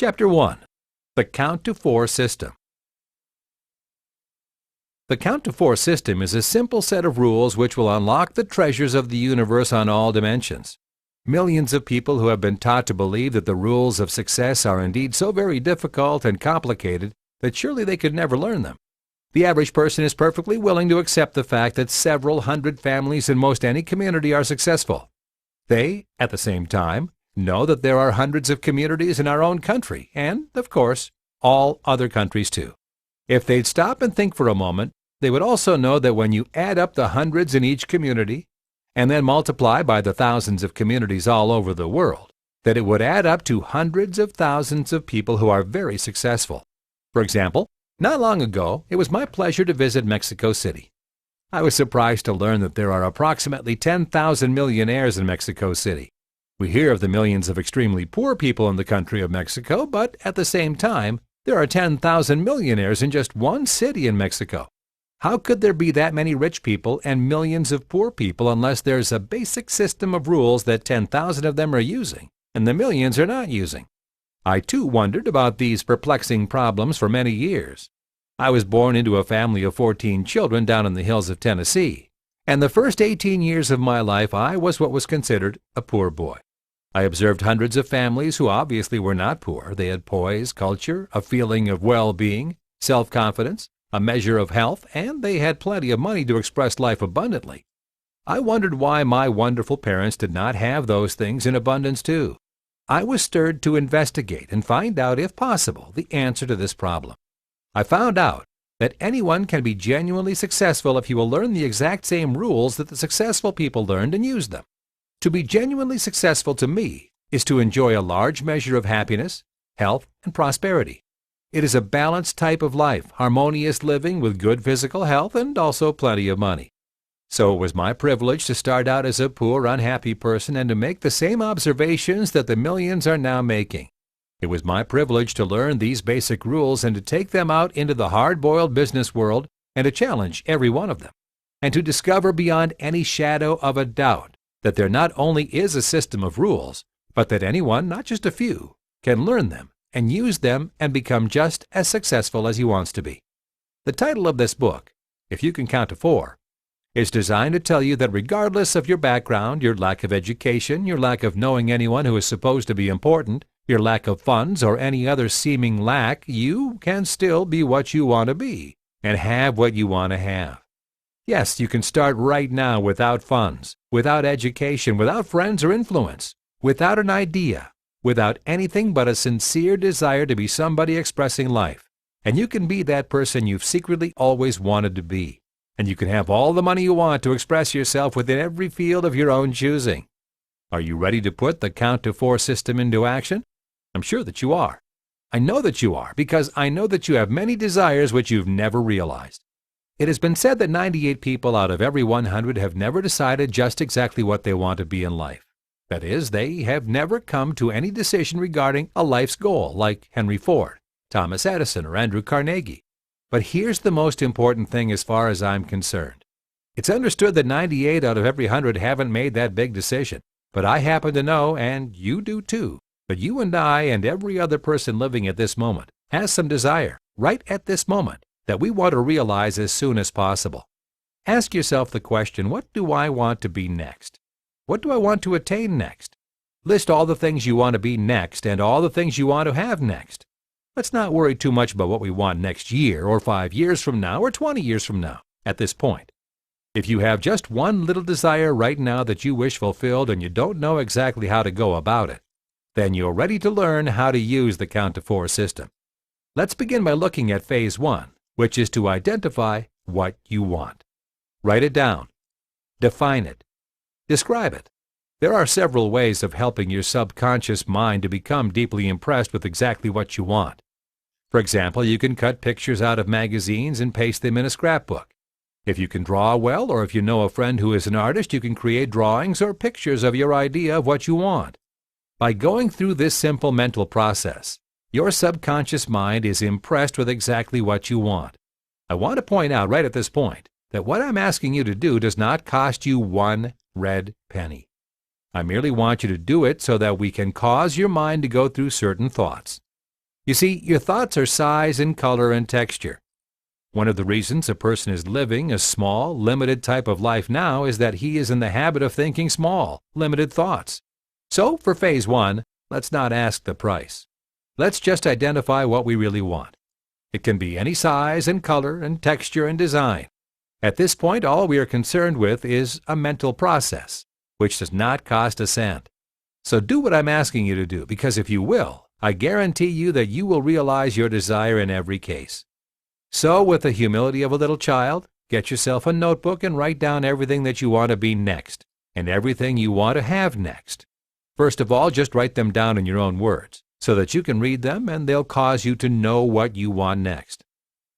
Chapter 1. The Count-to-4 System. The count-to-4 system is a simple set of rules which will unlock the treasures of the universe on all dimensions. Millions of people who have been taught to believe that the rules of success are indeed so very difficult and complicated that surely they could never learn them. The average person is perfectly willing to accept the fact that several hundred families in most any community are successful. They, at the same time, know that there are hundreds of communities in our own country and, of course, all other countries too. If they'd stop and think for a moment, they would also know that when you add up the hundreds in each community and then multiply by the thousands of communities all over the world, that it would add up to hundreds of thousands of people who are very successful. For example, not long ago, it was my pleasure to visit Mexico City. I was surprised to learn that there are approximately 10,000 millionaires in Mexico City. We hear of the millions of extremely poor people in the country of Mexico, but at the same time, there are 10,000 millionaires in just one city in Mexico. How could there be that many rich people and millions of poor people unless there's a basic system of rules that 10,000 of them are using and the millions are not using? I too wondered about these perplexing problems for many years. I was born into a family of 14 children down in the hills of Tennessee, and the first 18 years of my life I was what was considered a poor boy. I observed hundreds of families who obviously were not poor. They had poise, culture, a feeling of well-being, self-confidence, a measure of health, and they had plenty of money to express life abundantly. I wondered why my wonderful parents did not have those things in abundance too. I was stirred to investigate and find out, if possible, the answer to this problem. I found out that anyone can be genuinely successful if he will learn the exact same rules that the successful people learned and use them. To be genuinely successful to me is to enjoy a large measure of happiness, health, and prosperity. It is a balanced type of life, harmonious living with good physical health and also plenty of money. So it was my privilege to start out as a poor, unhappy person and to make the same observations that the millions are now making. It was my privilege to learn these basic rules and to take them out into the hard-boiled business world and to challenge every one of them, and to discover beyond any shadow of a doubt that there not only is a system of rules, but that anyone, not just a few, can learn them and use them and become just as successful as he wants to be. The title of this book, If You Can Count to 4, is designed to tell you that regardless of your background, your lack of education, your lack of knowing anyone who is supposed to be important, your lack of funds, or any other seeming lack, you can still be what you want to be and have what you want to have. Yes, you can start right now without funds, without education, without friends or influence, without an idea, without anything but a sincere desire to be somebody expressing life. And you can be that person you've secretly always wanted to be. And you can have all the money you want to express yourself within every field of your own choosing. Are you ready to put the count-to-4 system into action? I'm sure that you are. I know that you are, because I know that you have many desires which you've never realized. It has been said that 98 people out of every 100 have never decided just exactly what they want to be in life. That is, they have never come to any decision regarding a life's goal, like Henry Ford, Thomas Edison, or Andrew Carnegie. But here's the most important thing as far as I'm concerned. It's understood that 98 out of every 100 haven't made that big decision. But I happen to know, and you do too, that you and I and every other person living at this moment has some desire, right at this moment, that we want to realize as soon as possible. Ask yourself the question, what do I want to be next? What do I want to attain next? List all the things you want to be next and all the things you want to have next. Let's not worry too much about what we want next year or 5 years from now or 20 years from now at this point. If you have just one little desire right now that you wish fulfilled and you don't know exactly how to go about it, then you're ready to learn how to use the count-to-4 system. Let's begin by looking at phase 1, which is to identify what you want. Write it down. Define it. Describe it. There are several ways of helping your subconscious mind to become deeply impressed with exactly what you want. For example, you can cut pictures out of magazines and paste them in a scrapbook. If you can draw well, or if you know a friend who is an artist, you can create drawings or pictures of your idea of what you want. By going through this simple mental process, your subconscious mind is impressed with exactly what you want. I want to point out right at this point that what I'm asking you to do does not cost you one red penny. I merely want you to do it so that we can cause your mind to go through certain thoughts. You see, your thoughts are size and color and texture. One of the reasons a person is living a small, limited type of life now is that he is in the habit of thinking small, limited thoughts. So, for phase 1, let's not ask the price. Let's just identify what we really want. It can be any size and color and texture and design. At this point, all we are concerned with is a mental process, which does not cost a cent. So do what I'm asking you to do, because if you will, I guarantee you that you will realize your desire in every case. So, with the humility of a little child, get yourself a notebook and write down everything that you want to be next, and everything you want to have next. First of all, just write them down in your own words, so that you can read them and they'll cause you to know what you want next.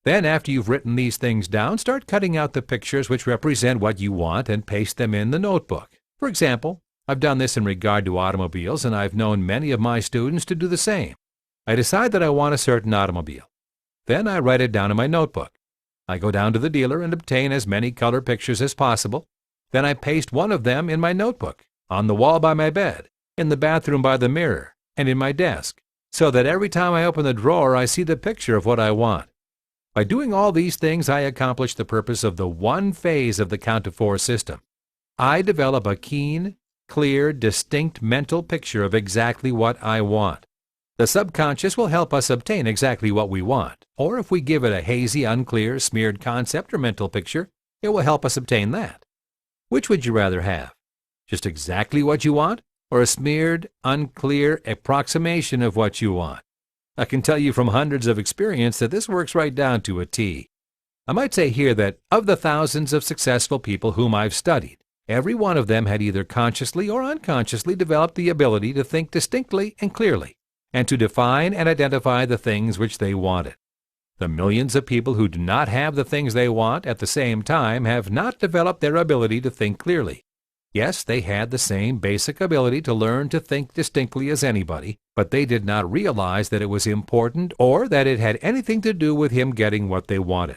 Then, after you've written these things down, start cutting out the pictures which represent what you want and paste them in the notebook. For example, I've done this in regard to automobiles, and I've known many of my students to do the same. I decide that I want a certain automobile. Then I write it down in my notebook. I go down to the dealer and obtain as many color pictures as possible. Then I paste one of them in my notebook, on the wall by my bed, in the bathroom by the mirror, and in my desk, so that every time I open the drawer I see the picture of what I want. By doing all these things, I accomplish the purpose of the one phase of the count to 4 system. I develop a keen, clear, distinct mental picture of exactly what I want. The subconscious will help us obtain exactly what we want, or if we give it a hazy, unclear, smeared concept or mental picture, it will help us obtain that. Which would you rather have? Just exactly what you want, or a smeared, unclear approximation of what you want? I can tell you from hundreds of experience that this works right down to a T. I might say here that of the thousands of successful people whom I've studied, every one of them had either consciously or unconsciously developed the ability to think distinctly and clearly, and to define and identify the things which they wanted. The millions of people who do not have the things they want at the same time have not developed their ability to think clearly. Yes, they had the same basic ability to learn to think distinctly as anybody, but they did not realize that it was important or that it had anything to do with him getting what they wanted.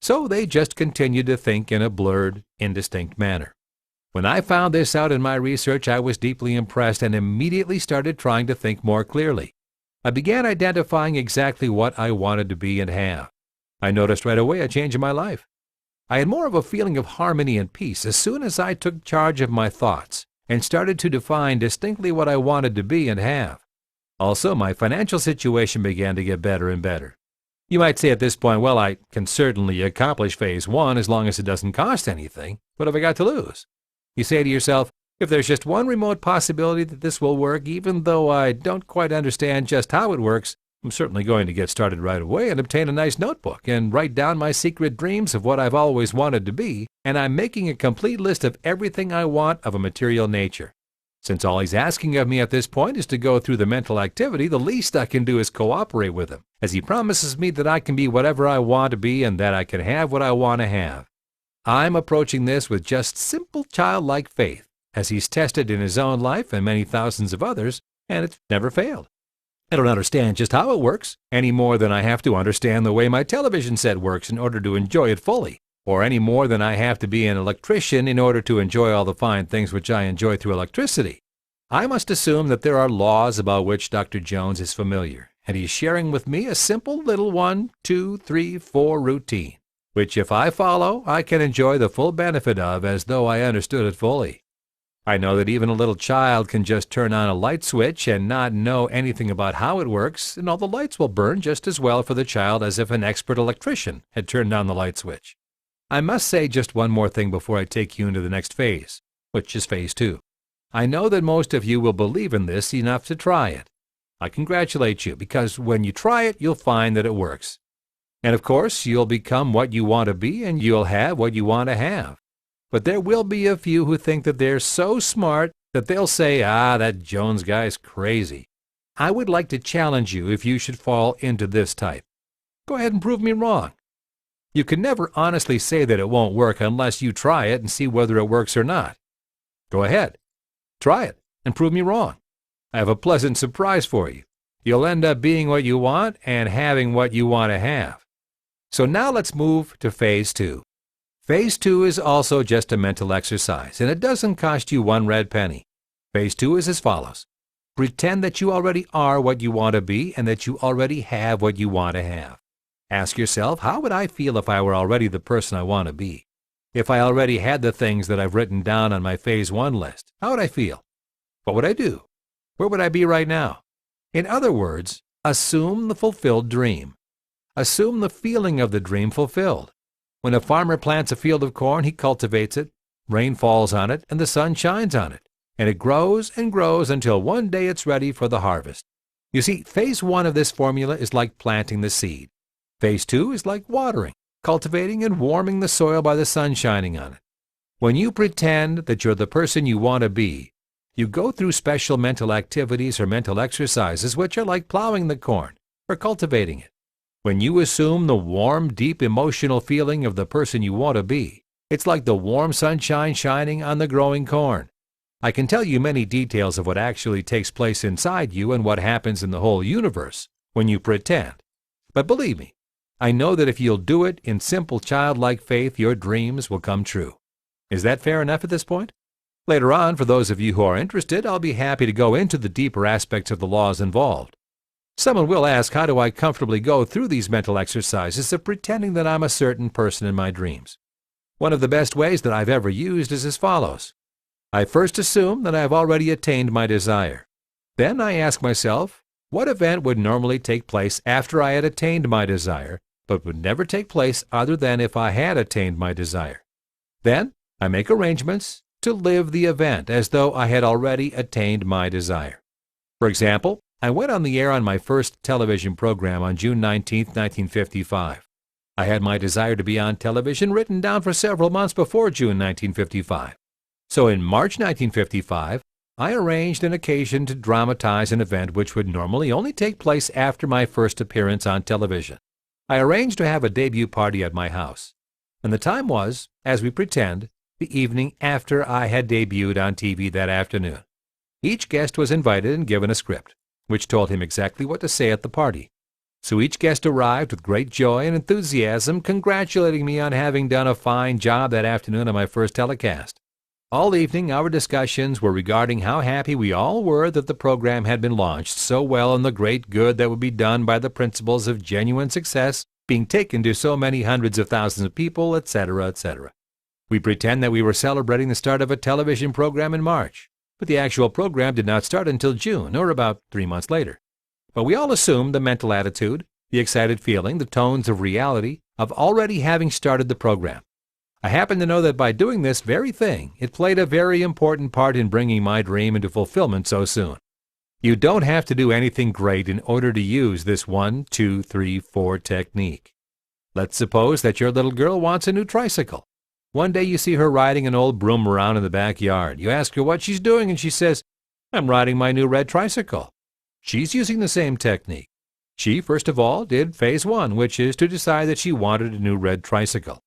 So they just continued to think in a blurred, indistinct manner. When I found this out in my research, I was deeply impressed and immediately started trying to think more clearly. I began identifying exactly what I wanted to be and have. I noticed right away a change in my life. I had more of a feeling of harmony and peace as soon as I took charge of my thoughts and started to define distinctly what I wanted to be and have. Also, my financial situation began to get better and better. You might say at this point, well, I can certainly accomplish phase 1 as long as it doesn't cost anything. What have I got to lose? You say to yourself, if there's just one remote possibility that this will work, even though I don't quite understand just how it works, I'm certainly going to get started right away and obtain a nice notebook and write down my secret dreams of what I've always wanted to be, and I'm making a complete list of everything I want of a material nature. Since all he's asking of me at this point is to go through the mental activity, the least I can do is cooperate with him, as he promises me that I can be whatever I want to be and that I can have what I want to have. I'm approaching this with just simple childlike faith, as he's tested in his own life and many thousands of others, and it's never failed. I don't understand just how it works, any more than I have to understand the way my television set works in order to enjoy it fully, or any more than I have to be an electrician in order to enjoy all the fine things which I enjoy through electricity. I must assume that there are laws about which Dr. Jones is familiar, and he's sharing with me a simple little 1, 2, 3, 4 routine, which if I follow, I can enjoy the full benefit of as though I understood it fully. I know that even a little child can just turn on a light switch and not know anything about how it works, and all the lights will burn just as well for the child as if an expert electrician had turned on the light switch. I must say just one more thing before I take you into the next phase, which is phase 2. I know that most of you will believe in this enough to try it. I congratulate you, because when you try it, you'll find that it works. And of course, you'll become what you want to be, and you'll have what you want to have. But there will be a few who think that they're so smart that they'll say, that Jones guy's crazy. I would like to challenge you if you should fall into this type. Go ahead and prove me wrong. You can never honestly say that it won't work unless you try it and see whether it works or not. Go ahead. Try it and prove me wrong. I have a pleasant surprise for you. You'll end up being what you want and having what you want to have. So now let's move to phase 2. Phase 2 is also just a mental exercise, and it doesn't cost you one red penny. Phase 2 is as follows. Pretend that you already are what you want to be and that you already have what you want to have. Ask yourself, how would I feel if I were already the person I want to be? If I already had the things that I've written down on my Phase 1 list, how would I feel? What would I do? Where would I be right now? In other words, assume the fulfilled dream. Assume the feeling of the dream fulfilled. When a farmer plants a field of corn, he cultivates it, rain falls on it, and the sun shines on it, and it grows and grows until one day it's ready for the harvest. You see, Phase 1 of this formula is like planting the seed. Phase 2 is like watering, cultivating, and warming the soil by the sun shining on it. When you pretend that you're the person you want to be, you go through special mental activities or mental exercises which are like plowing the corn or cultivating it. When you assume the warm, deep emotional feeling of the person you want to be, it's like the warm sunshine shining on the growing corn. I can tell you many details of what actually takes place inside you and what happens in the whole universe when you pretend. But believe me, I know that if you'll do it in simple childlike faith, your dreams will come true. Is that fair enough at this point? Later on, for those of you who are interested, I'll be happy to go into the deeper aspects of the laws involved. Someone will ask, how do I comfortably go through these mental exercises of pretending that I'm a certain person in my dreams? One of the best ways that I've ever used is as follows. I first assume that I've already attained my desire. Then I ask myself, what event would normally take place after I had attained my desire, but would never take place other than if I had attained my desire? Then I make arrangements to live the event as though I had already attained my desire. For example, I went on the air on my first television program on June 19, 1955. I had my desire to be on television written down for several months before June 1955. So in March 1955, I arranged an occasion to dramatize an event which would normally only take place after my first appearance on television. I arranged to have a debut party at my house, and the time was, as we pretend, the evening after I had debuted on TV that afternoon. Each guest was invited and given a script, which told him exactly what to say at the party. So each guest arrived with great joy and enthusiasm, congratulating me on having done a fine job that afternoon on my first telecast. All evening our discussions were regarding how happy we all were that the program had been launched so well and the great good that would be done by the principles of genuine success being taken to so many hundreds of thousands of people, etc., etc. We pretend that we were celebrating the start of a television program in March, but the actual program did not start until June, or about 3 months later. But we all assumed the mental attitude, the excited feeling, the tones of reality of already having started the program. I happen to know that by doing this very thing, it played a very important part in bringing my dream into fulfillment so soon. You don't have to do anything great in order to use this 1, 2, 3, 4 technique. Let's suppose that your little girl wants a new tricycle. One day you see her riding an old broom around in the backyard. You ask her what she's doing, and she says, "I'm riding my new red tricycle." She's using the same technique. She, first of all, did Phase 1, which is to decide that she wanted a new red tricycle.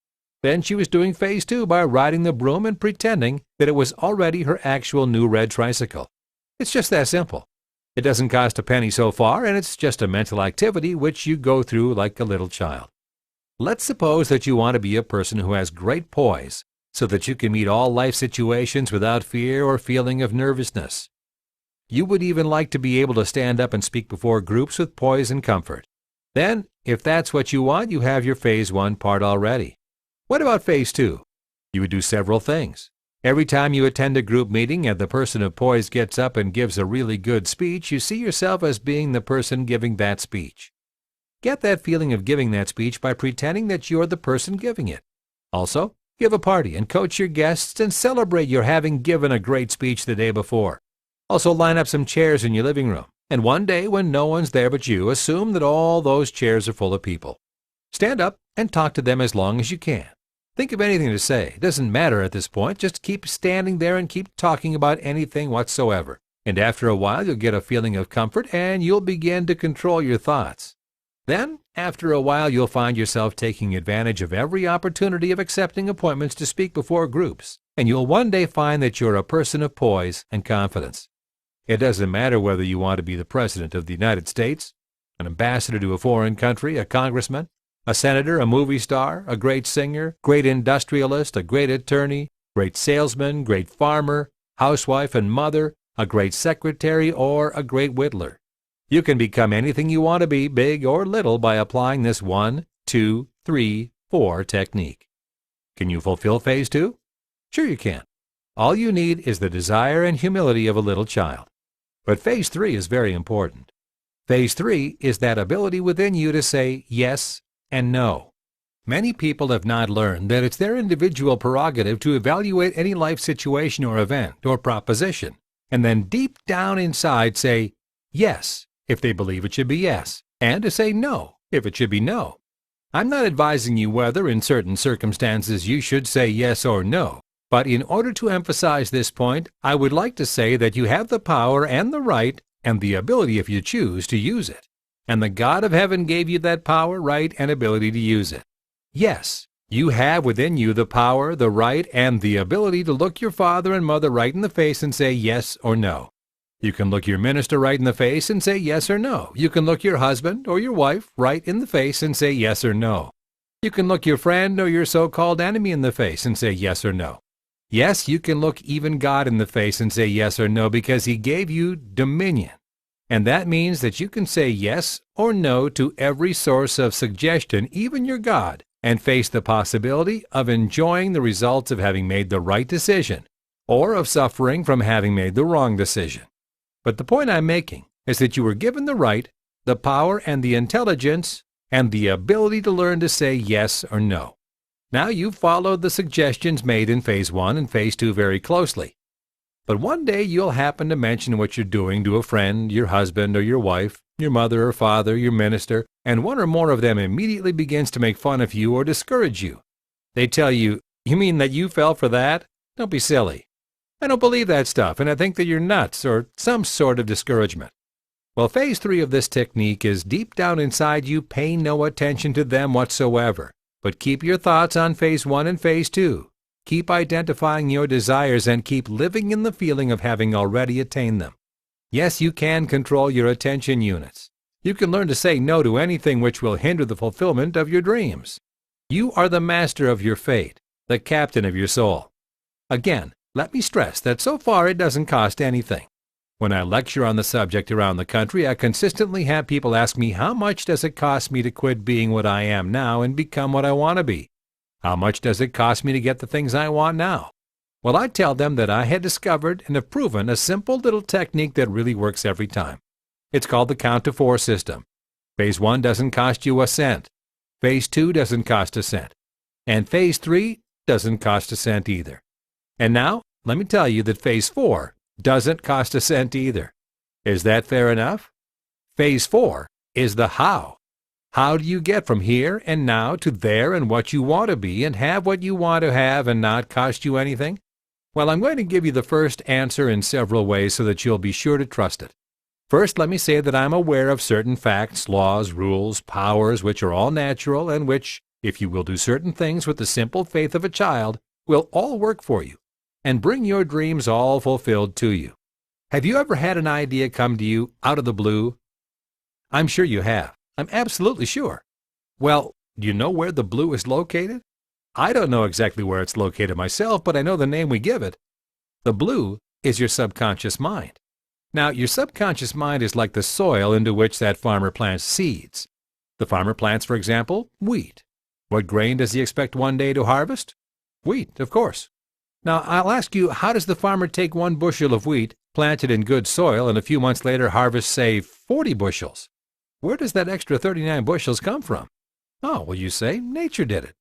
Then she was doing Phase 2 by riding the broom and pretending that it was already her actual new red tricycle. It's just that simple. It doesn't cost a penny so far, and it's just a mental activity which you go through like a little child. Let's suppose that you want to be a person who has great poise, so that you can meet all life situations without fear or feeling of nervousness. You would even like to be able to stand up and speak before groups with poise and comfort. Then, if that's what you want, you have your Phase 1 part already. What about Phase 2? You would do several things. Every time you attend a group meeting and the person of poise gets up and gives a really good speech, you see yourself as being the person giving that speech. Get that feeling of giving that speech by pretending that you're the person giving it. Also, give a party and coach your guests and celebrate your having given a great speech the day before. Also, line up some chairs in your living room, and one day when no one's there but you, assume that all those chairs are full of people. Stand up and talk to them as long as you can. Think of anything to say. It doesn't matter at this point. Just keep standing there and keep talking about anything whatsoever. And after a while, you'll get a feeling of comfort and you'll begin to control your thoughts. Then, after a while, you'll find yourself taking advantage of every opportunity of accepting appointments to speak before groups, and you'll one day find that you're a person of poise and confidence. It doesn't matter whether you want to be the President of the United States, an ambassador to a foreign country, a congressman, a senator, a movie star, a great singer, great industrialist, a great attorney, great salesman, great farmer, housewife and mother, a great secretary, or a great whittler. You can become anything you want to be, big or little, by applying this 1, 2, 3, 4 technique. Can you fulfill Phase 2? Sure you can. All you need is the desire and humility of a little child. But Phase 3 is very important. Phase 3 is that ability within you to say yes and no. Many people have not learned that it's their individual prerogative to evaluate any life situation or event or proposition, and then deep down inside say yes if they believe it should be yes, and to say no if it should be no. I'm not advising you whether, in certain circumstances, you should say yes or no, but in order to emphasize this point, I would like to say that you have the power and the right and the ability, if you choose, to use it. And the God of heaven gave you that power, right, and ability to use it. Yes, you have within you the power, the right, and the ability to look your father and mother right in the face and say yes or no. You can look your minister right in the face and say yes or no. You can look your husband or your wife right in the face and say yes or no. You can look your friend or your so-called enemy in the face and say yes or no. Yes, you can look even God in the face and say yes or no because He gave you dominion. And that means that you can say yes or no to every source of suggestion, even your God, and face the possibility of enjoying the results of having made the right decision or of suffering from having made the wrong decision. But the point I'm making is that you were given the right, the power, and the intelligence, and the ability to learn to say yes or no. Now you've followed the suggestions made in Phase 1 and Phase 2 very closely. But one day you'll happen to mention what you're doing to a friend, your husband or your wife, your mother or father, your minister, and one or more of them immediately begins to make fun of you or discourage you. They tell you, "You mean that you fell for that? Don't be silly. I don't believe that stuff, and I think that you're nuts," or some sort of discouragement. Well, Phase 3 of this technique is deep down inside you, pay no attention to them whatsoever, but keep your thoughts on Phase 1 and Phase 2. Keep identifying your desires and keep living in the feeling of having already attained them. Yes, you can control your attention units. You can learn to say no to anything which will hinder the fulfillment of your dreams. You are the master of your fate, the captain of your soul. Again, let me stress that so far it doesn't cost anything. When I lecture on the subject around the country, I consistently have people ask me, how much does it cost me to quit being what I am now and become what I want to be? How much does it cost me to get the things I want now? Well, I tell them that I had discovered and have proven a simple little technique that really works every time. It's called the count to 4 system. Phase 1 doesn't cost you a cent. Phase 2 doesn't cost a cent. And Phase 3 doesn't cost a cent either. And now, let me tell you that Phase 4 doesn't cost a cent either. Is that fair enough? Phase 4 is the how. How do you get from here and now to there and what you want to be and have what you want to have and not cost you anything? Well, I'm going to give you the first answer in several ways so that you'll be sure to trust it. First, let me say that I'm aware of certain facts, laws, rules, powers, which are all natural and which, if you will do certain things with the simple faith of a child, will all work for you and bring your dreams all fulfilled to you. Have you ever had an idea come to you out of the blue? I'm sure you have. I'm absolutely sure. Well, do you know where the blue is located? I don't know exactly where it's located myself, but I know the name we give it. The blue is your subconscious mind. Now, your subconscious mind is like the soil into which that farmer plants seeds. The farmer plants, for example, wheat. What grain does he expect one day to harvest? Wheat, of course. Now, I'll ask you, how does the farmer take 1 bushel of wheat, plant it in good soil, and a few months later harvest, say, 40 bushels? Where does that extra 39 bushels come from? Oh, well, you say, nature did it.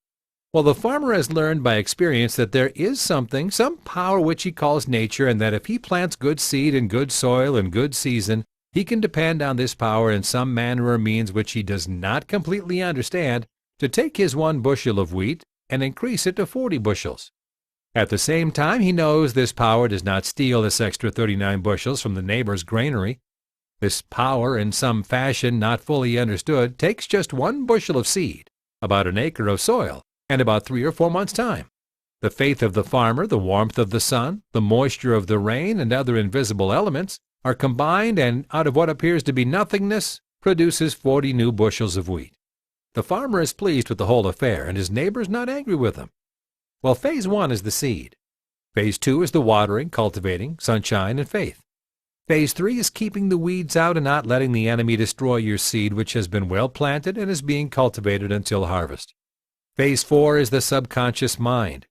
Well, the farmer has learned by experience that there is something, some power which he calls nature, and that if he plants good seed in good soil in good season, he can depend on this power in some manner or means which he does not completely understand to take his 1 bushel of wheat and increase it to 40 bushels. At the same time, he knows this power does not steal this extra 39 bushels from the neighbor's granary. This power, in some fashion not fully understood, takes just 1 bushel of seed, about an acre of soil, and about 3 or 4 months' time. The faith of the farmer, the warmth of the sun, the moisture of the rain, and other invisible elements are combined, and out of what appears to be nothingness, produces 40 new bushels of wheat. The farmer is pleased with the whole affair, and his neighbor is not angry with him. Well, Phase 1 is the seed. Phase 2 is the watering, cultivating, sunshine, and faith. Phase 3 is keeping the weeds out and not letting the enemy destroy your seed, which has been well planted and is being cultivated until harvest. Phase 4 is the subconscious mind,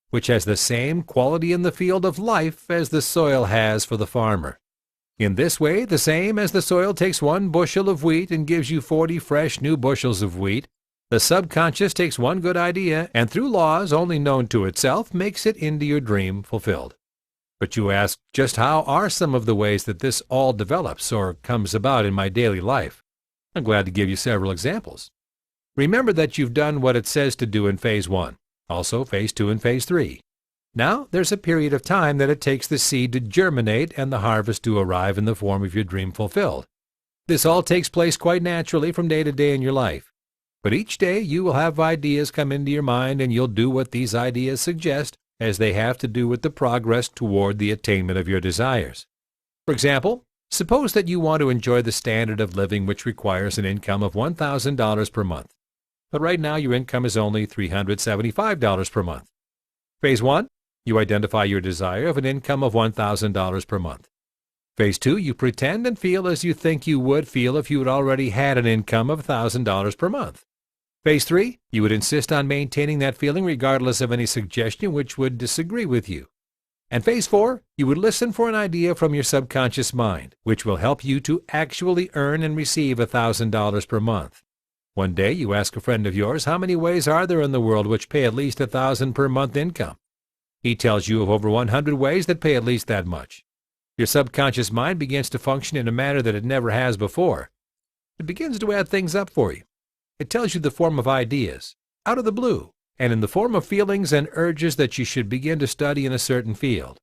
which has the same quality in the field of life as the soil has for the farmer. In this way, the same as the soil takes 1 bushel of wheat and gives you 40 fresh new bushels of wheat, the subconscious takes one good idea and through laws only known to itself makes it into your dream fulfilled. But you ask, just how are some of the ways that this all develops or comes about in my daily life? I'm glad to give you several examples. Remember that you've done what it says to do in Phase 1, also Phase 2 and Phase 3. Now there's a period of time that it takes the seed to germinate and the harvest to arrive in the form of your dream fulfilled. This all takes place quite naturally from day to day in your life. But each day you will have ideas come into your mind and you'll do what these ideas suggest, as they have to do with the progress toward the attainment of your desires. For example, suppose that you want to enjoy the standard of living which requires an income of $1,000 per month. But right now your income is only $375 per month. Phase 1, you identify your desire of an income of $1,000 per month. Phase 2, you pretend and feel as you think you would feel if you had already had an income of $1,000 per month. Phase 3, you would insist on maintaining that feeling regardless of any suggestion which would disagree with you. And Phase 4, you would listen for an idea from your subconscious mind, which will help you to actually earn and receive $1,000 per month. One day you ask a friend of yours how many ways are there in the world which pay at least $1,000 per month income. He tells you of over 100 ways that pay at least that much. Your subconscious mind begins to function in a manner that it never has before. It begins to add things up for you. It tells you the form of ideas, out of the blue, and in the form of feelings and urges that you should begin to study in a certain field.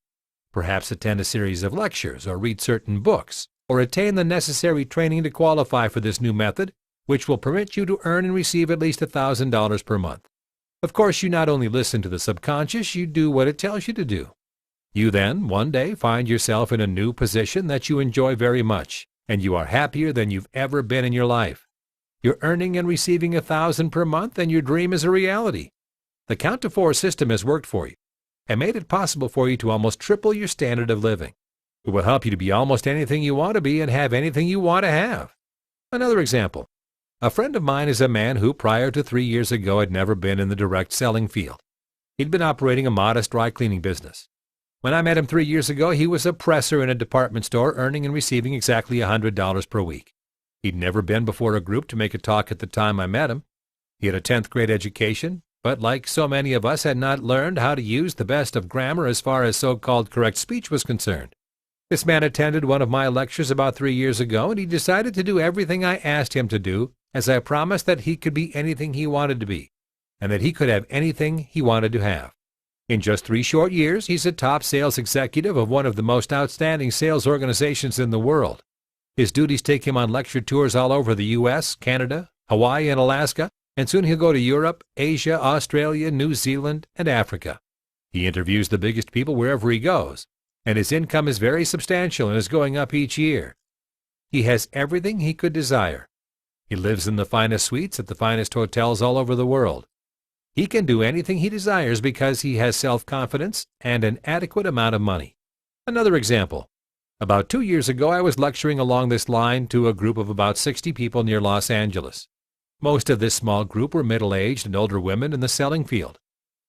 Perhaps attend a series of lectures, or read certain books, or attain the necessary training to qualify for this new method, which will permit you to earn and receive at least $1,000 per month. Of course, you not only listen to the subconscious, you do what it tells you to do. You then, one day, find yourself in a new position that you enjoy very much, and you are happier than you've ever been in your life. You're earning and receiving $1,000 per month, and your dream is a reality. The Count to 4 system has worked for you and made it possible for you to almost triple your standard of living. It will help you to be almost anything you want to be and have anything you want to have. Another example. A friend of mine is a man who, prior to 3 years ago, had never been in the direct selling field. He'd been operating a modest dry cleaning business. When I met him 3 years ago, he was a presser in a department store, earning and receiving exactly $100 per week. He'd never been before a group to make a talk at the time I met him. He had a 10th grade education, but like so many of us, had not learned how to use the best of grammar as far as so-called correct speech was concerned. This man attended one of my lectures about 3 years ago, and he decided to do everything I asked him to do, as I promised that he could be anything he wanted to be, and that he could have anything he wanted to have. In just 3 short years, he's a top sales executive of one of the most outstanding sales organizations in the world. His duties take him on lecture tours all over the U.S., Canada, Hawaii, and Alaska, and soon he'll go to Europe, Asia, Australia, New Zealand, and Africa. He interviews the biggest people wherever he goes, and his income is very substantial and is going up each year. He has everything he could desire. He lives in the finest suites at the finest hotels all over the world. He can do anything he desires because he has self-confidence and an adequate amount of money. Another example. About 2 years ago, I was lecturing along this line to a group of about 60 people near Los Angeles. Most of this small group were middle-aged and older women in the selling field.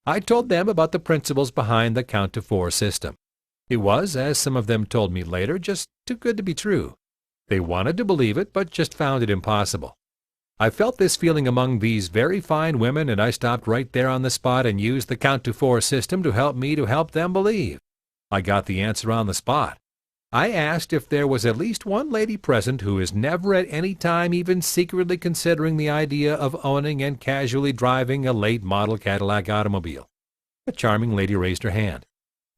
I told them about the principles behind the Count to 4 system. It was, as some of them told me later, just too good to be true. They wanted to believe it, but just found it impossible. I felt this feeling among these very fine women, and I stopped right there on the spot and used the Count to 4 system to help me to help them believe. I got the answer on the spot. I asked if there was at least one lady present who is never at any time even secretly considering the idea of owning and casually driving a late-model Cadillac automobile. A charming lady raised her hand.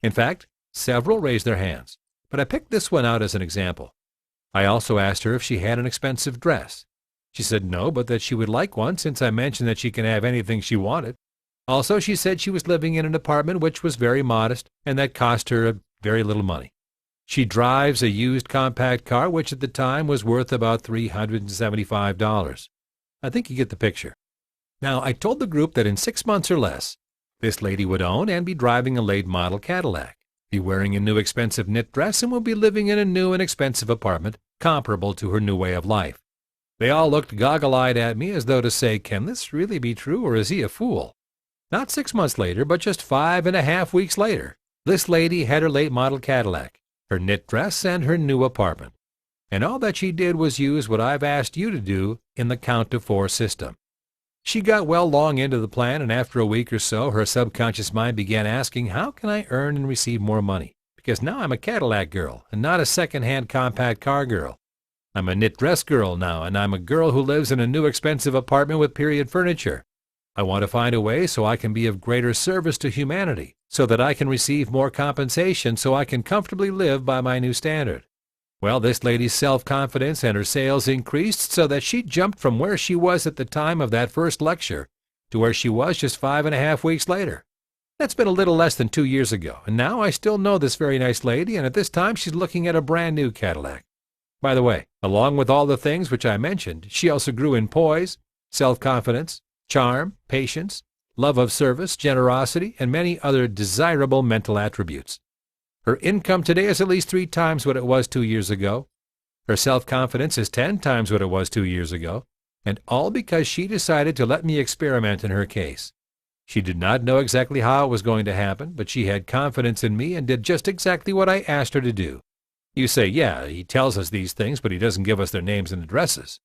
In fact, several raised their hands, but I picked this one out as an example. I also asked her if she had an expensive dress. She said no, but that she would like one since I mentioned that she can have anything she wanted. Also, she said she was living in an apartment which was very modest and that cost her very little money. She drives a used compact car which at the time was worth about $375. I think you get the picture. Now, I told the group that in 6 months or less, this lady would own and be driving a late-model Cadillac. be wearing a new expensive knit dress, and will be living in a new and expensive apartment comparable to her new way of life. They all looked goggle-eyed at me as though to say, can this really be true, or is he a fool? Not 6 months later, but just 5.5 weeks later, this lady had her late-model Cadillac, her knit dress, and her new apartment. And all that she did was use what I've asked you to do in the count-to-4 system. She got well long into the plan, and after a week or so, her subconscious mind began asking, how can I earn and receive more money? Because now I'm a Cadillac girl, and not a second-hand compact car girl. I'm a knit dress girl now, and I'm a girl who lives in a new expensive apartment with period furniture. I want to find a way so I can be of greater service to humanity, so that I can receive more compensation, so I can comfortably live by my new standard. Well, this lady's self-confidence and her sales increased so that she jumped from where she was at the time of that first lecture to where she was just 5.5 weeks later. That's been a little less than 2 years ago, and now I still know this very nice lady, and at this time she's looking at a brand new Cadillac. By the way, along with all the things which I mentioned, she also grew in poise, self-confidence, charm, patience, love of service, generosity, and many other desirable mental attributes. Her income today is at least 3 times what it was 2 years ago. Her self-confidence is 10 times what it was 2 years ago, and all because she decided to let me experiment in her case. She did not know exactly how it was going to happen, but she had confidence in me and did just exactly what I asked her to do. You say, yeah, he tells us these things, but he doesn't give us their names and addresses.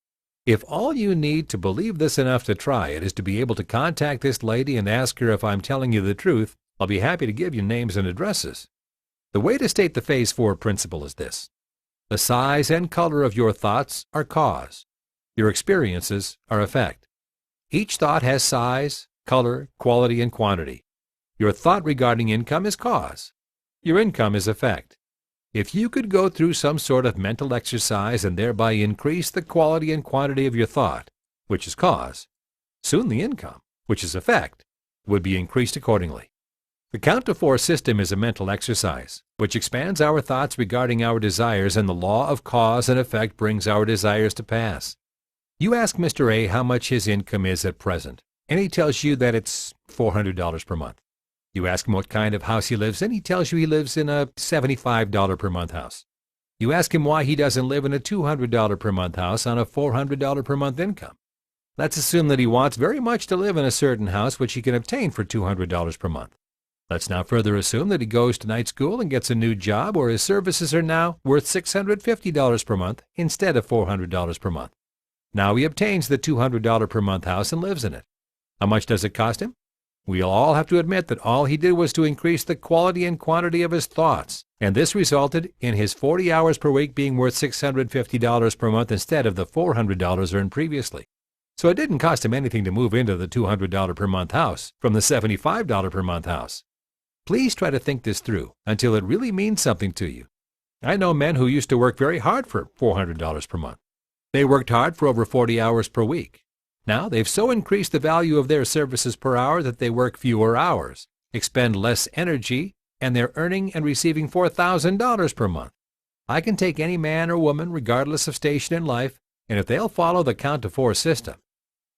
If all you need to believe this enough to try it is to be able to contact this lady and ask her if I'm telling you the truth, I'll be happy to give you names and addresses. The way to state the Phase 4 principle is this. The size and color of your thoughts are cause. Your experiences are effect. Each thought has size, color, quality, and quantity. Your thought regarding income is cause. Your income is effect. If you could go through some sort of mental exercise and thereby increase the quality and quantity of your thought, which is cause, soon the income, which is effect, would be increased accordingly. The count-to-4 system is a mental exercise, which expands our thoughts regarding our desires, and the law of cause and effect brings our desires to pass. You ask Mr. A how much his income is at present, and he tells you that it's $400 per month. You ask him what kind of house he lives in, he tells you he lives in a $75 per month house. You ask him why he doesn't live in a $200 per month house on a $400 per month income. Let's assume that he wants very much to live in a certain house which he can obtain for $200 per month. Let's now further assume that he goes to night school and gets a new job where his services are now worth $650 per month instead of $400 per month. Now he obtains the $200 per month house and lives in it. How much does it cost him? We'll all have to admit that all he did was to increase the quality and quantity of his thoughts, and this resulted in his 40 hours per week being worth $650 per month instead of the $400 earned previously. So it didn't cost him anything to move into the $200 per month house from the $75 per month house. Please try to think this through until it really means something to you. I know men who used to work very hard for $400 per month. They worked hard for over 40 hours per week. Now they've so increased the value of their services per hour that they work fewer hours, expend less energy, and they're earning and receiving $4,000 per month. I can take any man or woman, regardless of station in life, and if they'll follow the count-to-4 system,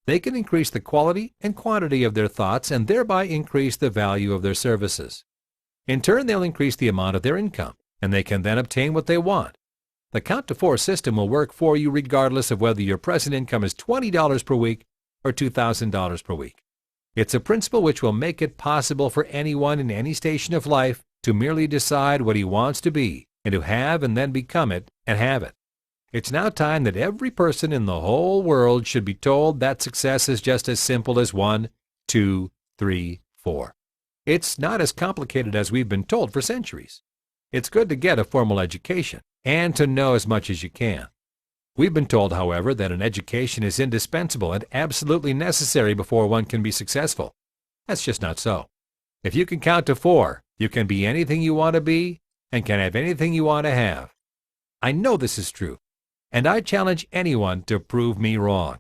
they can increase the quality and quantity of their thoughts and thereby increase the value of their services. In turn, they'll increase the amount of their income, and they can then obtain what they want. The count-to-4 system will work for you regardless of whether your present income is $20 per week or $2,000 per week. It's a principle which will make it possible for anyone in any station of life to merely decide what he wants to be and to have and then become it and have it. It's now time that every person in the whole world should be told that success is just as simple as 1, 2, 3, 4. It's not as complicated as we've been told for centuries. It's good to get a formal education and to know as much as you can. We've been told, however, that an education is indispensable and absolutely necessary before one can be successful. That's just not so. If you can count to 4, you can be anything you want to be and can have anything you want to have. I know this is true, and I challenge anyone to prove me wrong.